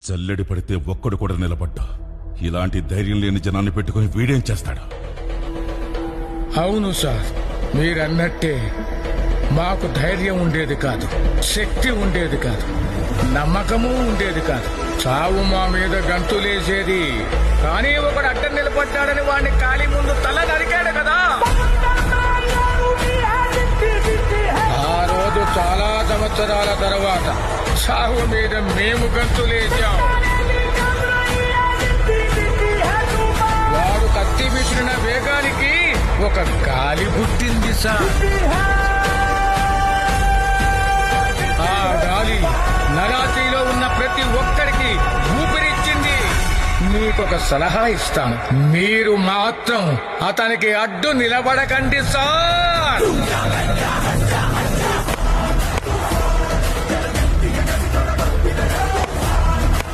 జల్లెడి పడితే ఒక్కడు కూడా నిలబడ్డా. ఇలాంటి ధైర్యం లేని జనాన్ని పెట్టుకుని వీడేం చేస్తాడు? అవును సార్, మీరన్నట్టే మాకు ధైర్యం ఉండేది కాదు, శక్తి ఉండేది కాదు, నమ్మకము ఉండేది కాదు. చావు మా మీద గంతులేసేది. కానీ ఒకడు అడ్డం నిలబడ్డాడని వాడిని కాలి ముందు తల నరికాడు కదా. ఆ రోజు చాలా సంవత్సరాల తర్వాత చావు మీద మేము గంతులేసాం. వాడు కత్తి విసిరిన వేగానికి ఒక గాలి పుట్టింది సార్. ఆ గాలి నరాతిలో ఉన్న ప్రతి ఒక్కరికి ఊపిరిచ్చింది. మీకొక సలహా ఇస్తాను, మీరు మాత్రం అతనికి అడ్డు నిలబడకండి సార్.